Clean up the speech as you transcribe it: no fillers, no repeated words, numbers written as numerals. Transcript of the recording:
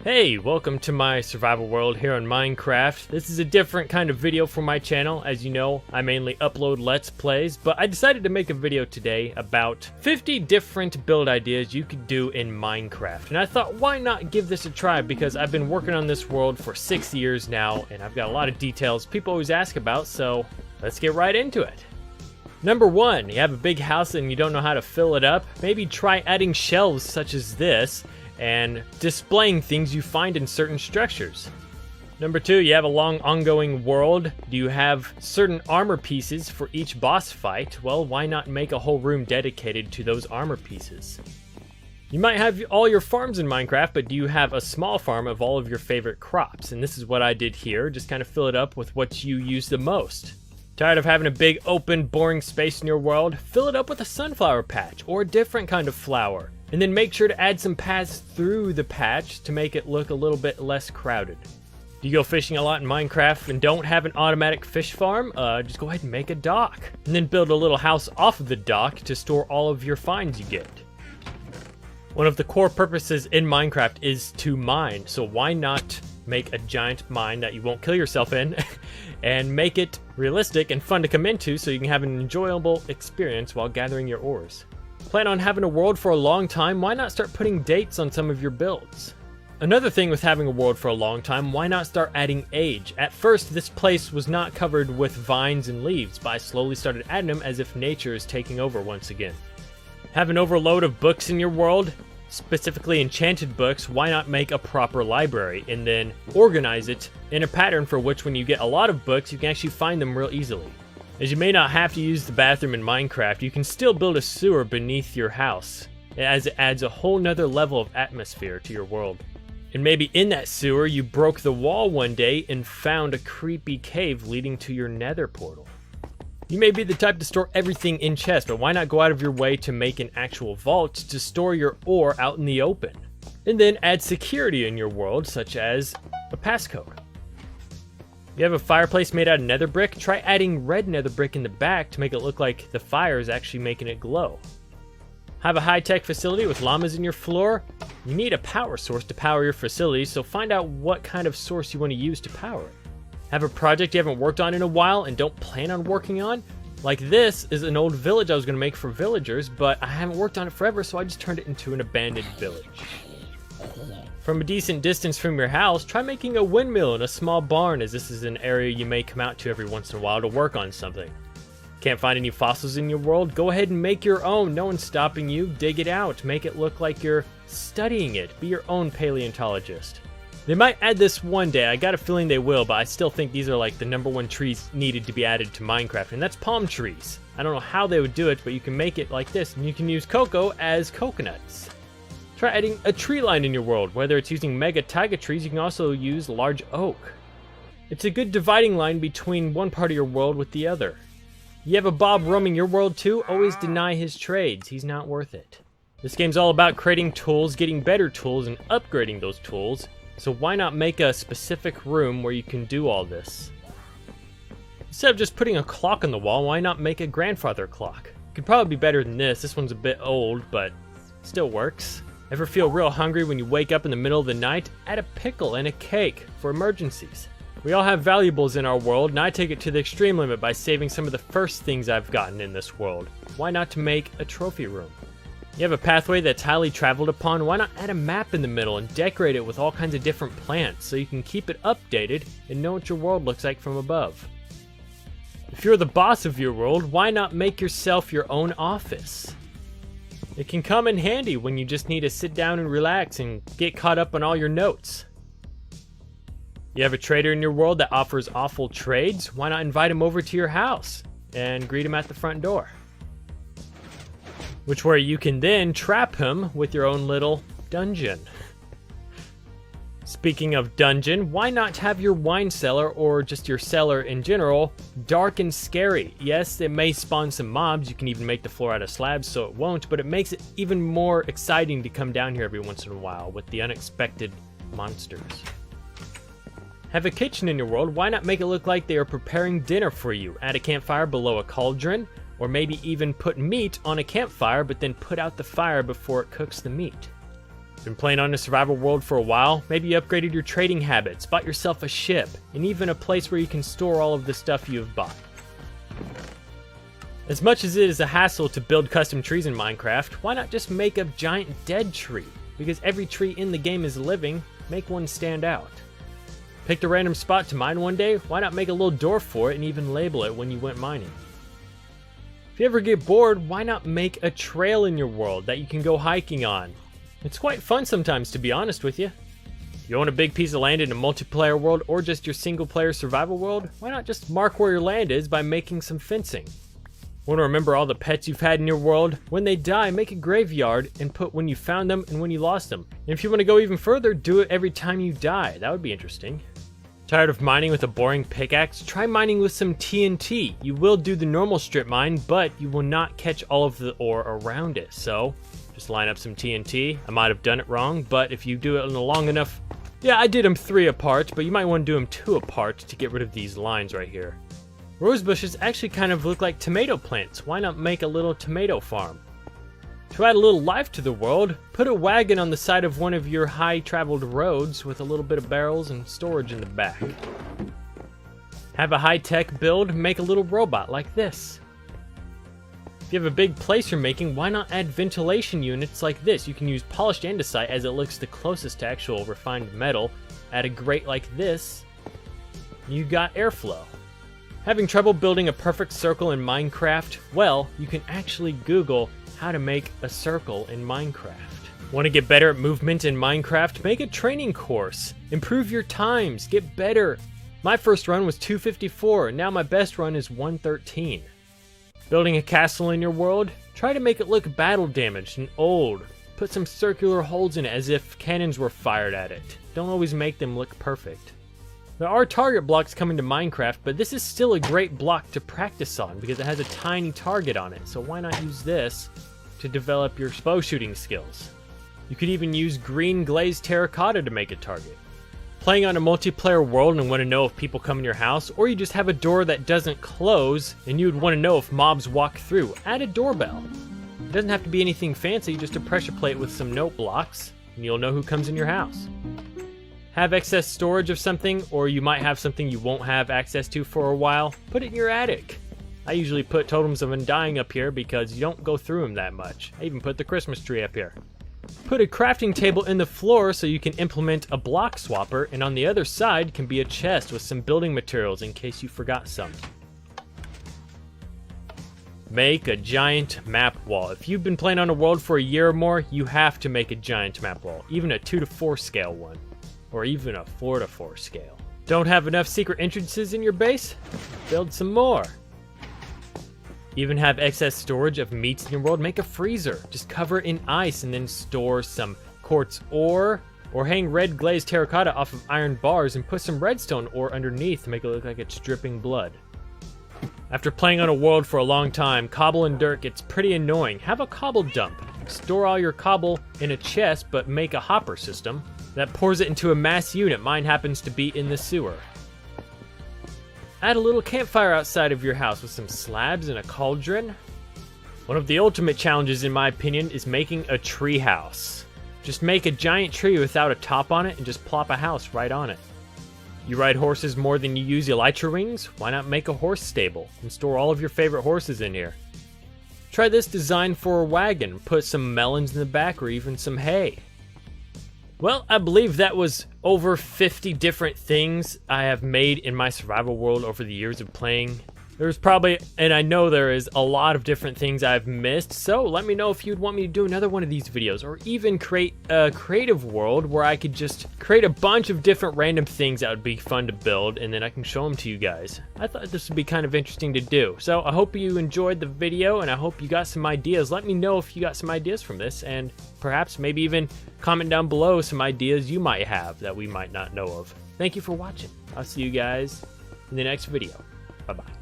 Hey, welcome to my survival world here on Minecraft. This is a different kind of video for my channel. As you know, I mainly upload Let's Plays, but I decided to make a video today about 50 different build ideas you could do in Minecraft. And I thought, why not give this a try? Because I've been working on this world for 6 years now, and I've got a lot of details people always ask about, so let's get right into it. Number 1, you have a big house and you don't know how to fill it up. Maybe try adding shelves such as this, and displaying things you find in certain structures. Number 2, you have a long ongoing world. Do you have certain armor pieces for each boss fight? Well, why not make a whole room dedicated to those armor pieces? You might have all your farms in Minecraft, but do you have a small farm of all of your favorite crops? And this is what I did here, just kind of fill it up with what you use the most. Tired of having a big open boring space in your world? Fill it up with a sunflower patch or a different kind of flower. And then make sure to add some paths through the patch to make it look a little bit less crowded. Do you go fishing a lot in Minecraft and don't have an automatic fish farm? Just go ahead and make a dock. And then build a little house off of the dock to store all of your finds you get. One of the core purposes in Minecraft is to mine, so why not make a giant mine that you won't kill yourself in and make it realistic and fun to come into so you can have an enjoyable experience while gathering your ores. Plan on having a world for a long time, why not start putting dates on some of your builds? Another thing with having a world for a long time, why not start adding age? At first, this place was not covered with vines and leaves, but I slowly started adding them as if nature is taking over once again. Have an overload of books in your world, specifically enchanted books, why not make a proper library and then organize it in a pattern for which when you get a lot of books, you can actually find them real easily. As you may not have to use the bathroom in Minecraft, you can still build a sewer beneath your house, as it adds a whole nother level of atmosphere to your world. And maybe in that sewer, you broke the wall one day and found a creepy cave leading to your nether portal. You may be the type to store everything in chests, but why not go out of your way to make an actual vault to store your ore out in the open? And then add security in your world, such as a passcode. You have a fireplace made out of nether brick, try adding red nether brick in the back to make it look like the fire is actually making it glow. Have a high-tech facility with llamas in your floor? You need a power source to power your facility, so find out what kind of source you want to use to power it. Have a project you haven't worked on in a while and don't plan on working on? Like this is an old village I was going to make for villagers, but I haven't worked on it forever, so I just turned it into an abandoned village. From a decent distance from your house, try making a windmill in a small barn, as this is an area you may come out to every once in a while to work on something. Can't find any fossils in your world? Go ahead and make your own. No one's stopping you. Dig it out. Make it look like you're studying it. Be your own paleontologist. They might add this one day. I got a feeling they will, but I still think these are like the #1 trees needed to be added to Minecraft, and that's palm trees. I don't know how they would do it, but you can make it like this, and you can use cocoa as coconuts. Try adding a tree line in your world. Whether it's using mega taiga trees, you can also use large oak. It's a good dividing line between one part of your world with the other. You have a Bob roaming your world too? Always deny his trades. He's not worth it. This game's all about creating tools, getting better tools, and upgrading those tools. So why not make a specific room where you can do all this? Instead of just putting a clock on the wall, why not make a grandfather clock? Could probably be better than this. This one's a bit old, but still works. Ever feel real hungry when you wake up in the middle of the night? Add a pickle and a cake for emergencies. We all have valuables in our world, and I take it to the extreme limit by saving some of the first things I've gotten in this world. Why not to make a trophy room? You have a pathway that's highly traveled upon, why not add a map in the middle and decorate it with all kinds of different plants so you can keep it updated and know what your world looks like from above? If you're the boss of your world, why not make yourself your own office? It can come in handy when you just need to sit down and relax and get caught up on all your notes. You have a trader in your world that offers awful trades? Why not invite him over to your house and greet him at the front door? Which where you can then trap him with your own little dungeon. Speaking of dungeon, why not have your wine cellar, or just your cellar in general, dark and scary? Yes, it may spawn some mobs, you can even make the floor out of slabs so it won't, but it makes it even more exciting to come down here every once in a while with the unexpected monsters. Have a kitchen in your world, why not make it look like they are preparing dinner for you? Add a campfire below a cauldron, or maybe even put meat on a campfire but then put out the fire before it cooks the meat. Been playing on a survival world for a while? Maybe you upgraded your trading habits, bought yourself a ship, and even a place where you can store all of the stuff you have bought. As much as it is a hassle to build custom trees in Minecraft, why not just make a giant dead tree? Because every tree in the game is living, make one stand out. Picked a random spot to mine one day, why not make a little door for it and even label it when you went mining? If you ever get bored, why not make a trail in your world that you can go hiking on? It's quite fun sometimes, to be honest with you. You own a big piece of land in a multiplayer world or just your single player survival world? Why not just mark where your land is by making some fencing? Want to remember all the pets you've had in your world? When they die, make a graveyard and put when you found them and when you lost them. And if you want to go even further, do it every time you die. That would be interesting. Tired of mining with a boring pickaxe? Try mining with some TNT. You will do the normal strip mine, but you will not catch all of the ore around it. So, just line up some TNT. I might have done it wrong, but if you do it in a long enough... Yeah, I did them 3 apart, but you might want to do them 2 apart to get rid of these lines right here. Rose bushes actually kind of look like tomato plants. Why not make a little tomato farm? To add a little life to the world, put a wagon on the side of one of your high-traveled roads with a little bit of barrels and storage in the back. Have a high-tech build, make a little robot like this. If you have a big place you're making, why not add ventilation units like this? You can use polished andesite as it looks the closest to actual refined metal. Add a grate like this, you got airflow. Having trouble building a perfect circle in Minecraft? Well, you can actually Google how to make a circle in Minecraft. Want to get better at movement in Minecraft? Make a training course. Improve your times. Get better. My first run was 2:54. Now my best run is 1:13. Building a castle in your world? Try to make it look battle damaged and old. Put some circular holes in it as if cannons were fired at it. Don't always make them look perfect. There are target blocks coming to Minecraft, but this is still a great block to practice on because it has a tiny target on it. So why not use this to develop your bow shooting skills? You could even use green glazed terracotta to make a target. Playing on a multiplayer world and want to know if people come in your house, or you just have a door that doesn't close and you would want to know if mobs walk through, add a doorbell. It doesn't have to be anything fancy, just a pressure plate with some note blocks, and you'll know who comes in your house. Have excess storage of something, or you might have something you won't have access to for a while, put it in your attic. I usually put totems of undying up here because you don't go through them that much. I even put the Christmas tree up here. Put a crafting table in the floor so you can implement a block swapper, and on the other side can be a chest with some building materials in case you forgot some. Make a giant map wall. If you've been playing on a world for a year or more, you have to make a giant map wall, even a 2:4 scale one, or even a 4:4 scale. Don't have enough secret entrances in your base? Build some more. Even have excess storage of meats in your world? Make a freezer. Just cover it in ice and then store some quartz ore, or hang red glazed terracotta off of iron bars and put some redstone ore underneath to make it look like it's dripping blood. After playing on a world for a long time, cobble and dirt gets pretty annoying. Have a cobble dump. Store all your cobble in a chest, but make a hopper system that pours it into a mass unit. Mine happens to be in the sewer. Add a little campfire outside of your house with some slabs and a cauldron. One of the ultimate challenges, in my opinion, is making a tree house. Just make a giant tree without a top on it and just plop a house right on it. You ride horses more than you use elytra rings? Why not make a horse stable and store all of your favorite horses in here? Try this design for a wagon. Put some melons in the back or even some hay. Well, I believe that was over 50 different things I have made in my survival world over the years of playing. There's probably, and I know there is, a lot of different things I've missed, so let me know if you'd want me to do another one of these videos, or even create a creative world where I could just create a bunch of different random things that would be fun to build, and then I can show them to you guys. I thought this would be kind of interesting to do, so I hope you enjoyed the video, and I hope you got some ideas. Let me know if you got some ideas from this, and perhaps maybe even comment down below some ideas you might have that we might not know of. Thank you for watching. I'll see you guys in the next video. Bye-bye.